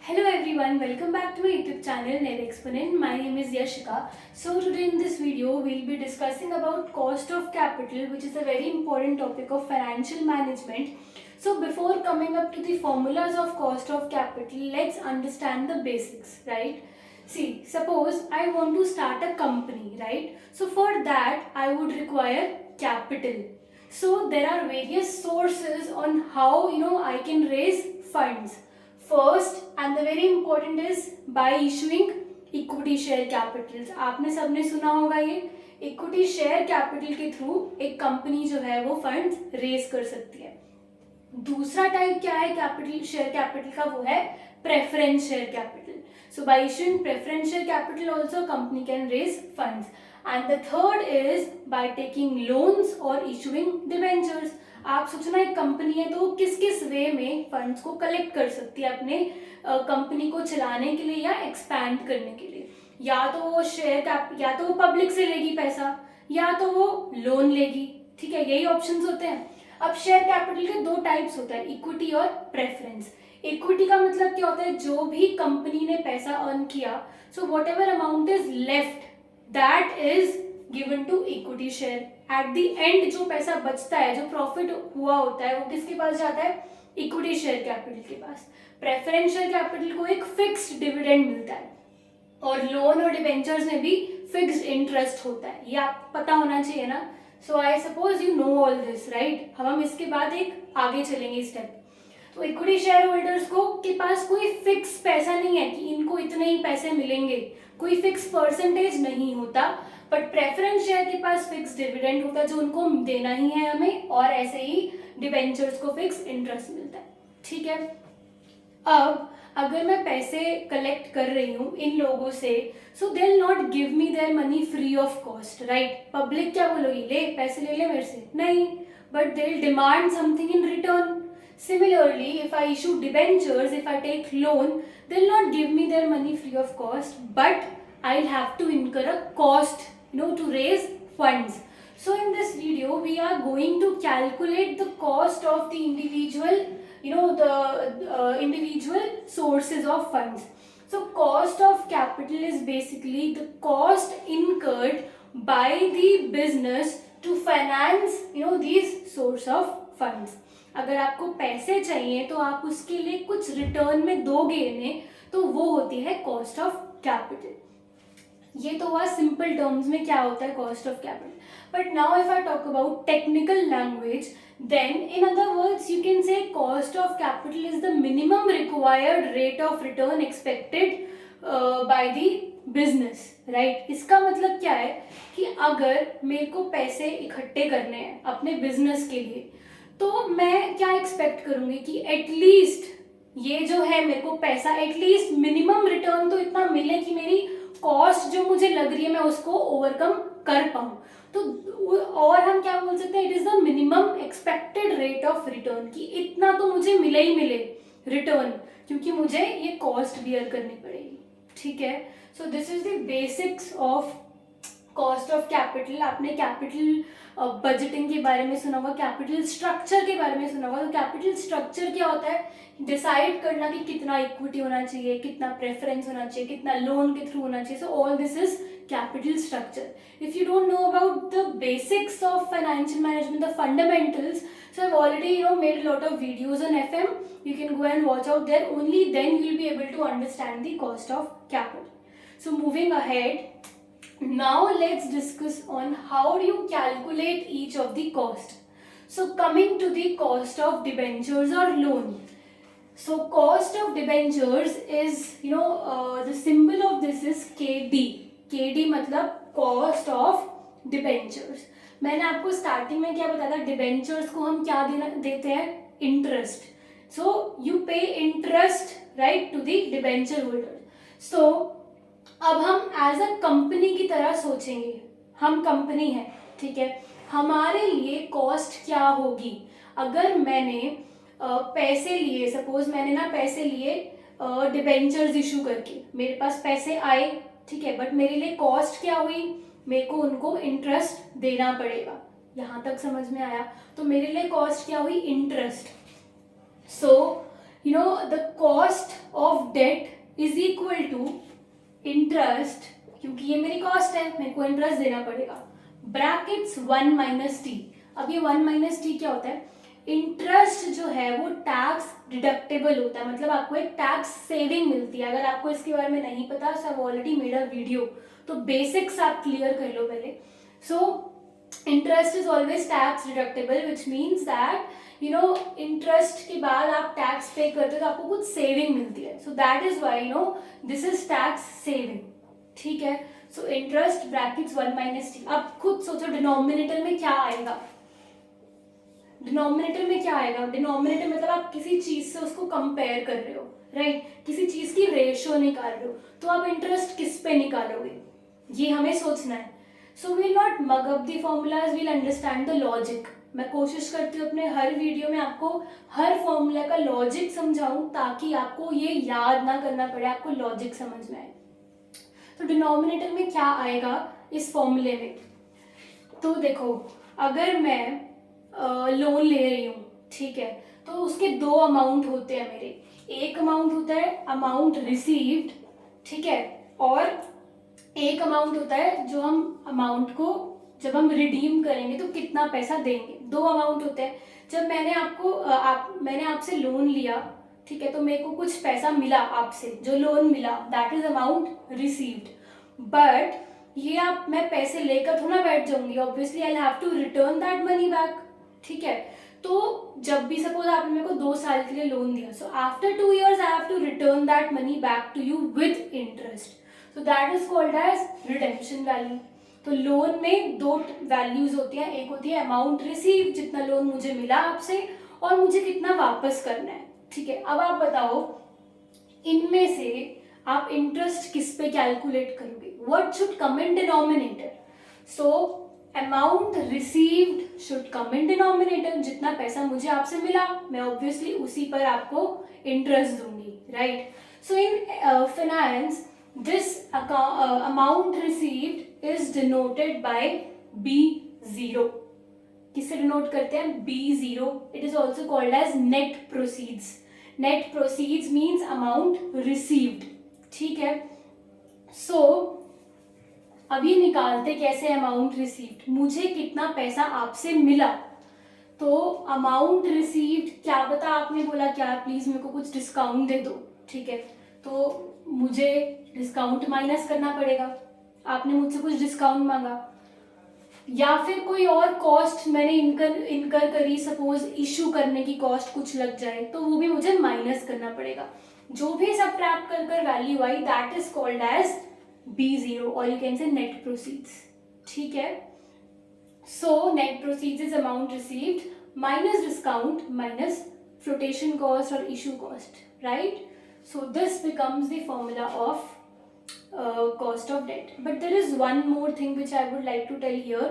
Hello everyone, welcome back to my YouTube channel Net Exponent. My name is Yashika. So today in this video we'll be discussing about cost of capital, which is a very important topic of financial management. So before coming up to the formulas of cost of capital, let's understand the basics, right? See, suppose I want to start a company, right? So for that I would require capital. So there are various sources on how I can raise funds. First and the very important is by issuing equity share Capitals. आपने सबने सुना होगा ये equity share capital के through एक company जो है वो फंड्स रेज कर सकती है. दूसरा टाइप क्या है कैपिटल शेयर कैपिटल का, वो है preference share capital. So by issuing preference share capital also company can raise funds. And the third is by taking loans और इशूइंग डिबेंचर्स. आप सोचना एक कंपनी है तो किस किस वे में फंड्स को कलेक्ट कर सकती है अपने कंपनी को चलाने के लिए या एक्सपैंड करने के लिए. या तो वो या तो वो पब्लिक से लेगी पैसा, या तो वो लोन लेगी. ठीक है, यही ऑप्शंस होते हैं. अब शेयर कैपिटल के दो टाइप्स होता है, इक्विटी और प्रेफरेंस. इक्विटी का मतलब क्या होता है, जो भी कंपनी ने पैसा अर्न किया, so whatever amount is left that is given to equity share. At the end जो पैसा बचता है, जो प्रॉफिट हुआ होता है, वो किसके पास जाता है, इक्विटी शेयर कैपिटल के पास. प्रेफरेंस शेयर कैपिटल को एक फिक्स्ड डिविडेंड मिलता है और लोन और डिबेंचर्स में भी फिक्स्ड इंटरेस्ट होता है. ये आप पता होना चाहिए ना. So I suppose you know all this, right. हम इसके बाद एक आगे चलेंगे स्टेप. तो इक्विटी शेयर होल्डर्स को के पास कोई फिक्स पैसा नहीं है कि इनको इतने ही पैसे मिलेंगे, कोई फिक्स परसेंटेज नहीं होता. बट प्रेफरेंस शेयर के पास फिक्स डिविडेंड होता है जो उनको देना ही है हमें, और ऐसे ही डिबेंचर्स को फिक्स इंटरेस्ट मिलता है. ठीक है. अब अगर मैं पैसे कलेक्ट कर रही हूँ इन लोगों से, so they will not give me their money free of cost, right. Public क्या बोलोगी, ले पैसे ले ले मेरे से, नहीं, but they will demand something in return. Similarly, if I issue debentures, if I take loan, they'll not give me their money free of cost, but I'll have to incur a cost, to raise funds. So in this video, we are going to calculate the cost of the individual, individual sources of funds. So cost of capital is basically the cost incurred by the business to finance, these source of funds. अगर आपको पैसे चाहिए तो आप उसके लिए कुछ return में दोगे इन्हें, तो वो होती है कॉस्ट ऑफ कैपिटल. ये तो हुआ सिंपल टर्म्स में क्या होता है cost of capital. But now if I talk about technical language, then in other words you can say cost of capital is the minimum required rate of return expected by the business, right. इसका मतलब क्या है कि अगर मेरे को पैसे इकट्ठे करने हैं अपने बिजनेस के लिए, तो मैं क्या एक्सपेक्ट करूंगी कि एटलीस्ट ये जो है मेरे को पैसा एटलीस्ट मिनिमम रिटर्न तो इतना मिले कि मेरी कॉस्ट जो मुझे लग रही है मैं उसको ओवरकम कर पाऊं. तो और हम क्या बोल सकते हैं, it is the minimum expected rate of return, कि इतना तो मुझे मिले ही मिले रिटर्न, क्योंकि मुझे ये कॉस्ट बियर करनी पड़ेगी. ठीक है. So this is the basics of cost of capital. आपने कैपिटल बजटिंग के बारे में सुना होगा, कैपिटल स्ट्रक्चर के बारे में सुना होगा. तो कैपिटल स्ट्रक्चर क्या होता है, डिसाइड करना कि कितना इक्विटी होना चाहिए, कितना प्रेफरेंस होना चाहिए, कितना लोन के थ्रू होना चाहिए. So all this is capital structure. If you don't know about the basics of financial management, the fundamentals, so I've already made a lot of videos on FM. You can go and watch out there. Only then you will be able to understand the cost of capital. So moving ahead, now let's discuss on how do you calculate each of the cost. So coming to the cost of debentures or loan. So cost of debentures is, the symbol of this is KD. KD मतलब cost of debentures. मैंने आपको starting में क्या बताया था, debentures को हम क्या देते हैं, interest. So you pay interest, right, to the debenture holder. So अब हम एज अ कंपनी की तरह सोचेंगे. हम कंपनी है, ठीक है, हमारे लिए कॉस्ट क्या होगी अगर मैंने पैसे लिए. सपोज मैंने ना पैसे लिए डिबेंचर्स इशू करके, मेरे पास पैसे आए, ठीक है, बट मेरे लिए कॉस्ट क्या हुई, मेरे को उनको इंटरेस्ट देना पड़ेगा. यहाँ तक समझ में आया. तो मेरे लिए कॉस्ट क्या हुई, interest. So the cost of debt is equal to interest, क्योंकि ये मेरी कॉस्ट है, मेरे को इंटरेस्ट देना पड़ेगा, ब्रैकेट्स 1 माइनस टी। अब ये 1 माइनस टी क्या होता है? इंटरेस्ट जो है वो टैक्स डिडक्टेबल होता है, मतलब आपको एक टैक्स सेविंग मिलती है। अगर आपको इसके बारे में नहीं पता, so I already made a video, तो बेसिक्स आप क्लियर कर लो पहले। So interest is always tax deductible, which means that interest के बाद आप टैक्स पे करते हो तो आपको कुछ सेविंग मिलती है। सो that is why this is tax saving, ठीक है। So interest brackets 1 minus T. अब खुद सोचो डिनोमिनेटर में क्या आएगा। डिनोमिनेटर में क्या आएगा? डिनोमिनेटर मतलब आप किसी चीज से उसको कंपेयर कर रहे हो, राइट? किसी चीज की रेशियो निकाल रहे हो, तो आप इंटरेस्ट किस पे निकालोगे, ये हमें सोचना है। So we'll not mug up the formulas, we'll understand the logic. मैं कोशिश करती हूँ अपने हर वीडियो में आपको हर फॉर्मूला का लॉजिक समझाऊं, ताकि आपको ये याद ना करना पड़े, आपको लॉजिक समझ में आए। तो डिनोमिनेटर में क्या आएगा इस फॉर्मूले में? तो देखो, अगर मैं लोन ले रही हूँ, ठीक है, तो उसके दो अमाउंट होते हैं मेरे। एक अमाउंट होता है अमाउंट रिसीव्ड, ठीक है, और एक अमाउंट होता है जो हम अमाउंट को जब हम रिडीम करेंगे तो कितना पैसा देंगे। दो अमाउंट होते हैं। जब मैंने आपसे लोन लिया, ठीक है, तो मेरे को कुछ पैसा मिला आपसे, जो लोन मिला, that is amount received. But ये मैं पैसे लेकर थोड़ा बैठ जाऊंगी, obviously I have to return that money back, ठीक है। तो जब भी सपोज आपने मेरे को 2 साल के लिए लोन दिया, so after 2 years I have to return that money back to you with interest, so that is called as redemption value. तो लोन में दो वैल्यूज होती हैं, एक होती है अमाउंट रिसीव, जितना लोन मुझे मिला आपसे, और मुझे कितना वापस करना है, ठीक है। अब आप बताओ, इनमें से आप इंटरेस्ट किस पे कैलकुलेट करोगे? What should come in denominator? So amount received should come in denominator. जितना पैसा मुझे आपसे मिला, मैं ऑब्वियसली उसी पर आपको इंटरेस्ट दूंगी, right? So in finance this amount received is denoted by B0। किससे डिनोट करते हैं? B0। It is also called as net proceeds. Net proceeds means amount received, ठीक है। सो अब ये निकालते कैसे अमाउंट रिसीव्ड? मुझे कितना पैसा आपसे मिला, तो अमाउंट रिसीव्ड क्या बता, आपने बोला क्या प्लीज मेरे को कुछ डिस्काउंट दे दो, ठीक है, तो मुझे डिस्काउंट माइनस करना पड़ेगा। आपने मुझसे कुछ डिस्काउंट मांगा, या फिर कोई और कॉस्ट मैंने इनकर करी, सपोज इशू करने की कॉस्ट कुछ लग जाए, तो वो भी मुझे माइनस करना पड़ेगा। जो भी सबट्रैक्ट कर वैल्यू आई, that is called as B0, और you can say net proceeds, ठीक है। So net proceeds is amount received minus discount minus flotation cost और issue cost, right? So this becomes the formula of cost of debt. But there is one more thing which I would like to tell here.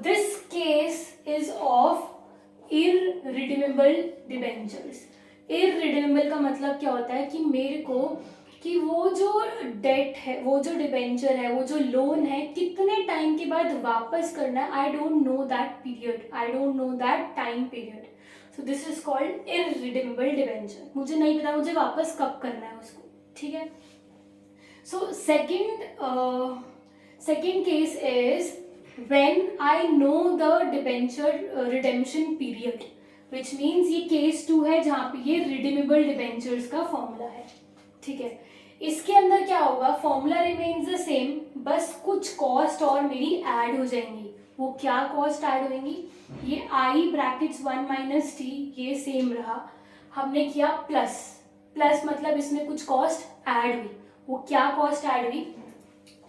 This case is of irredeemable debentures. Irredeemable का मतलब क्या होता है कि मेरे को कि वो जो डेट है, वो जो डिबेंचर है, वो जो लोन है, कितने टाइम के बाद वापस करना है, I don't know that period, I don't know that time period. So this is called irredeemable debenture. मुझे नहीं पता मुझे वापस कब करना है उसको, ठीक है। So second case is when I know the debenture redemption period, which means ये case 2 है जहाँ पे ये redeemable debentures का फॉर्मूला है, ठीक है। इसके अंदर क्या होगा? फॉर्मूला रिमेन्स द सेम, बस कुछ कॉस्ट और मेरी ऐड हो जाएंगी। वो क्या कॉस्ट ऐड होंगी? ये I ब्रैकेट्स 1 माइनस टी, ये सेम रहा, हमने किया प्लस, प्लस मतलब इसमें कुछ कॉस्ट ऐड हुई। वो क्या कॉस्ट ऐड हुई?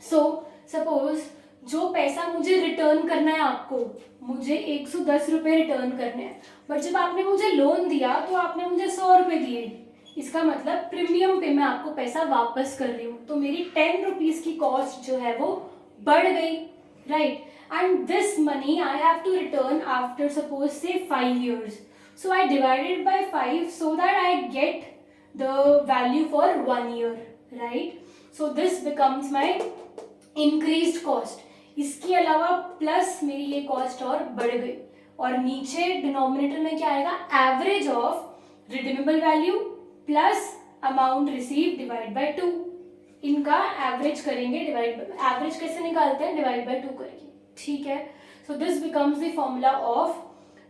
सो सपोज जो पैसा मुझे रिटर्न करना है, आपको मुझे 110 रुपये रिटर्न करने हैं, बट जब आपने मुझे लोन दिया तो आपने मुझे 100 रुपये दिए। इसका मतलब प्रीमियम पे मैं आपको पैसा वापस कर रही हूँ, तो मेरी 10 रुपीज़ की कॉस्ट जो है वो बढ़ गई, right? And this money I have to return after suppose say 5 years. So I divided by 5 so that I get the value for 1 year. Right? So this becomes my increased cost. इसके अलावा plus मेरी ये cost और बढ़ गई, और नीचे denominator में क्या आएगा? Average of redeemable value plus amount receive divide by 2, इनका एवरेज करेंगे, एवरेज कैसे निकालते हैं, डिवाइड बाय 2 करेंगे, ठीक है. सो this becomes the formula of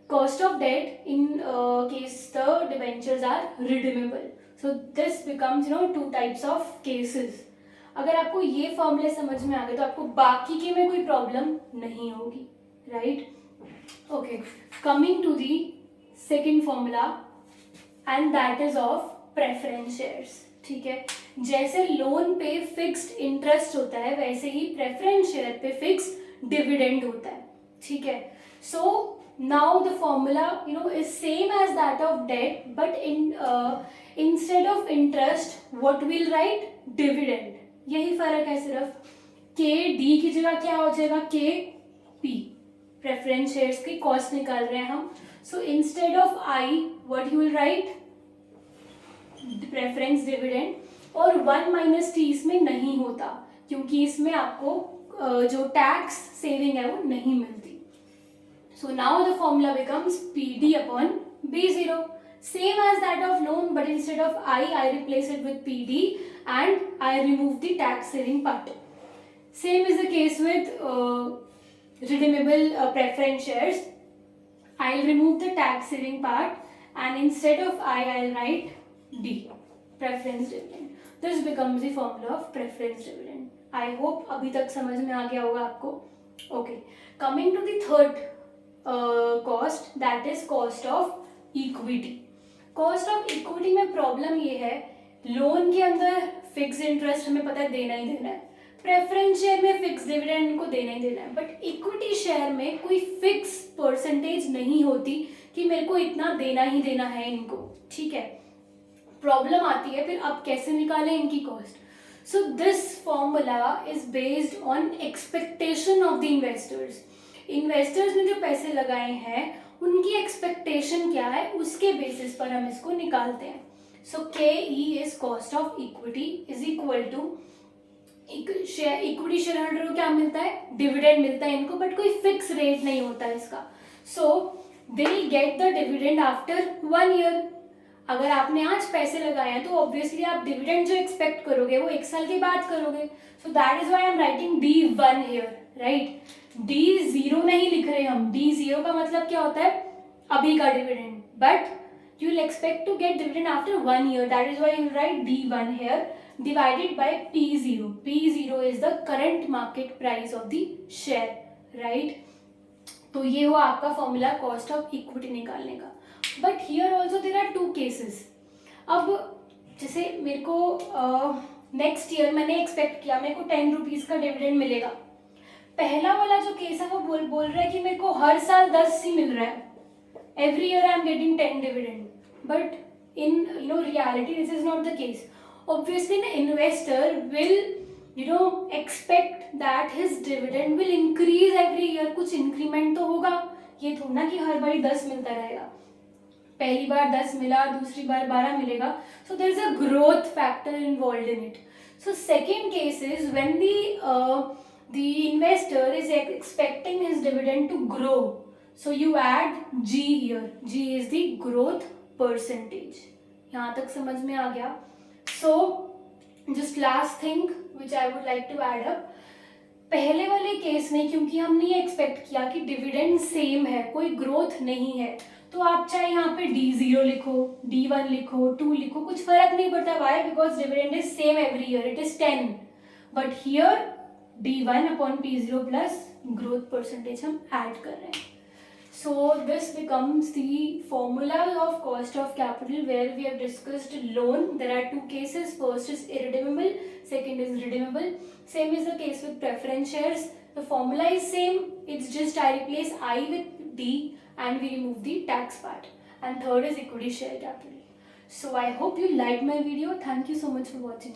cost of debt in case the debentures are redeemable. So this becomes two types of cases. अगर आपको ये फॉर्मूले समझ में आ गए तो आपको बाकी के में कोई प्रॉब्लम नहीं होगी, right. Okay, coming to the second formula and that is of preference shares. ठीक है, जैसे लोन पे फिक्स्ड इंटरेस्ट होता है वैसे ही प्रेफरेंस शेयर पे फिक्स्ड डिविडेंड होता है. ठीक है, सो now the formula is same as that of debt, but instead of interest what we'll write, dividend. यही फर्क है सिर्फ. के डी की जगह क्या हो जाएगा, के पी, प्रेफरेंस शेयर्स की कॉस्ट निकाल रहे हैं हम. So instead of I what you will write, preference dividend. और 1 माइनस टी इसमें नहीं होता क्योंकि इसमें आपको जो टैक्स सेविंग है वो नहीं मिलती. So now the formula becomes PD upon B0, same as that of loan, but instead of I replace it with PD and I remove the tax saving part. Same is the case with redeemable preference shares. I'll remove the tax saving part and instead of I'll write D, preference dividend. This becomes the formula of preference dividend. I hope अभी तक समझ में आ गया होगा आपको. Okay, coming to the third cost, that is cost of equity. Cost of equity में problem ये है, लोन के अंदर फिक्स इंटरेस्ट हमें पता है देना ही देना है, प्रेफरेंस शेयर में फिक्स डिविडेंड इनको देना ही देना है, बट इक्विटी शेयर में कोई फिक्स परसेंटेज नहीं होती कि मेरे को इतना देना ही देना है इनको. ठीक है, प्रॉब्लम आती है फिर अब कैसे निकालें इनकी cost. So this formula is based on expectation of the investors. Investors ने जो पैसे लगाए हैं उनकी एक्सपेक्टेशन क्या है, उसके बेसिस पर हम इसको निकालते हैं. So K E is cost of equity is equal to equity share holder को क्या मिलता है, डिविडेंड मिलता है इनको, बट कोई फिक्स रेट नहीं होता है इसका. So they will get the dividend after 1 year. अगर आपने आज पैसे लगाए हैं तो ऑब्वियसली आप डिविडेंड जो एक्सपेक्ट करोगे वो 1 साल के बाद करोगे. सो that is why I am writing D1 here, right. D0 नहीं लिख रहे हम, D0 का मतलब क्या होता है, अभी का dividend, but you will expect to get dividend after 1 year. That is why you write D1 here divided by P0. P0 is the current market price of the share, right. तो ये हुआ आपका फॉर्मूला कॉस्ट ऑफ इक्विटी निकालने का. But here also there are 2 cases. अब जैसे मेरे को नेक्स्ट ईयर मैंने एक्सपेक्ट किया मेरे को 10 रुपीज का डिविडेंड मिलेगा. पहला वाला जो केस है वो बोल रहा है कि मेरे को हर साल 10 ही मिल रहा है, every year I am getting 10 dividend, but in reality this is not the case. Obviously an investor will expect that his dividend will increase every year. कुछ इंक्रीमेंट तो होगा, ये थोड़ा ना कि हर बार 10 मिलता रहेगा. पहली बार 10 मिला, दूसरी बार 12 मिलेगा. So there is a growth factor involved in it. So second case is when the investor is expecting his dividend to grow, so you add G here. G is the growth percentage. यहाँ तक समझ में आ गया. So just last thing which I would like to add up, पहले वाले case में क्योंकि हमने ये एक्सपेक्ट किया कि डिविडेंड सेम है, कोई ग्रोथ नहीं है, तो आप चाहे यहाँ पे D0 लिखो, D1 लिखो, 2 लिखो, कुछ फर्क नहीं पड़ता. Why? Because dividend is same every year, it is 10. But here D1 upon P0 plus growth percentage हम ऐड कर रहे हैं. So this becomes the formula of cost of capital where we have discussed loan. There are 2 cases. First is irredeemable, second is redeemable. Same is the case with preference shares. The formula is same. It's just I replace I with D and we remove the tax part. And third is equity share capital. So I hope you liked my video. Thank you so much for watching.